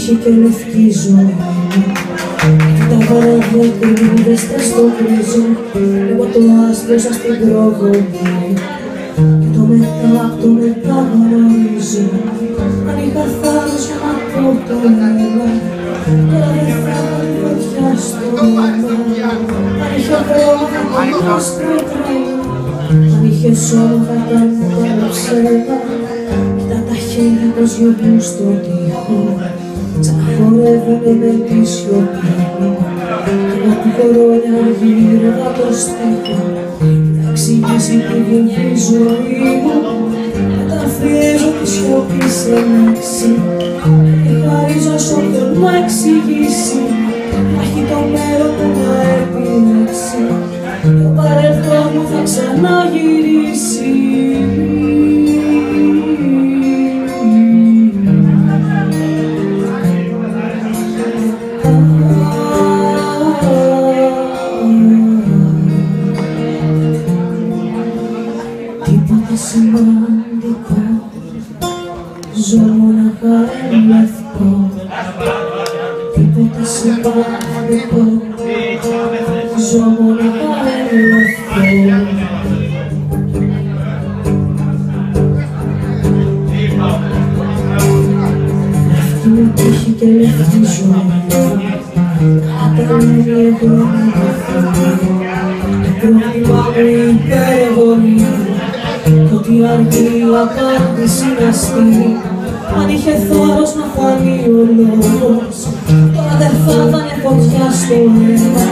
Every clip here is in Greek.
τύχη και λευκή ζωή μου. Τα βαράδια κρύβεστε στο γκρίζο, εγώ το άσπρο σας την προβολή. Και το μετά γνωρίζω. Αν είχα θάρρος για να πω το όνομα, τώρα δεν θα είχα τη φωτιά στο αίμα. Αν είχε χρώμα θα ήταν άσπρο τρέλα, αν είχε σώμα θα ήταν μόνο ψέμα. Κοίτα τα χέρια πως γιορτούν στον τοίχο, ξαναχορεύουνε με τη σιωπή μου. Και να του κορώνια γύρευα το στίχο, θα εξηγήσει τη βουλή ζωή μου. Μεταφρίζω τη σιωπή σε λέξη και χαρίζω σ' όποιον να εξηγήσει. Να έχει το μέλλον που να επιλέξει, το παρελθόν μου θα ξαναγυρίσει. Τίποτα σημαντικό, ζω μοναχά ελεύθερο. Τίποτα σημαντικό, ζω μοναχά ελεύθερο. Λευκή μου τύχη και λευκή ζωή, ατελεί εγώ να καθώ. Το πρόβλημα μου υπερβολή, ότι αργή απάντηση να στείλει. Αν είχε θάρρος να φανεί ο λόγος, τώρα δεν θα ήταν φωτιά στο αίμα.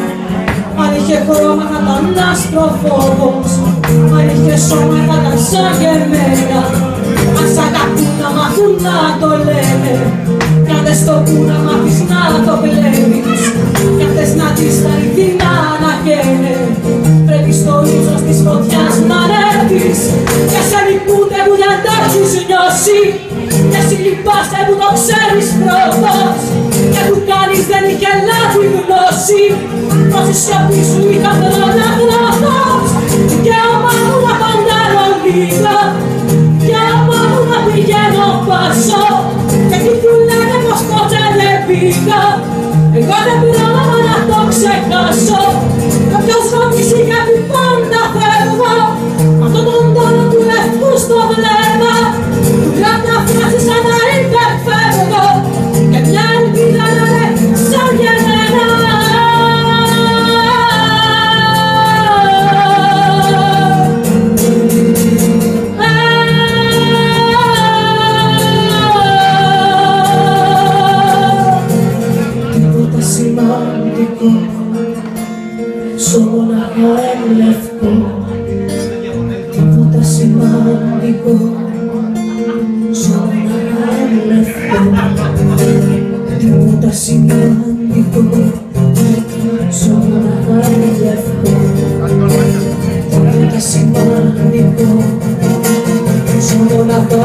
Αν είχε χρώμα θα ήταν άσπρο φόβος, αν είχε σώμα θα ήταν σαν και εμένα. Αν σ' αγαπούν να μάθουν να το λένε, κι αν δεν στο πουν να μάθεις να το βλέπεις, κι αν θες να δεις τα αληθινά να καίνε, πρέπει στο ύψος της φωτιάς να ανέβεις. Και σε λυπούνται που δεν τα έχεις νιώσει, και εσύ λυπάσαι που το ξέρεις πρώτος, και του κάνεις δεν είχε λάβει γνώση, πως η σιωπή σου είχα χρόνια γνώθος. Δικαίωμα μου να παντάρω λίγο, δικαίωμα μου να πηγαίνω πάσο, και τι του λένε πως ποτέ δεν πήγα, εγώ δεν πρόλαβα να το ξεχάσω. Κι όποιος ρωτήσει γιατί πάντα φεύγω, μ' αυτόν τον τόνο του λευκού στο βλέμμα, του γράφει φράση σαν να υπερφεύγω, και μια ελπίδα να είναι σαν για μένα. Τίποτα σημαντικό, ζω μοναχά ελεύθερο. Τίποτα σημαντικό, ζω μοναχά ελεύθερο. Τίποτα σημαντικό, ζω μοναχά ελεύθερο. Τίποτα σημαντικό, ζω μοναχά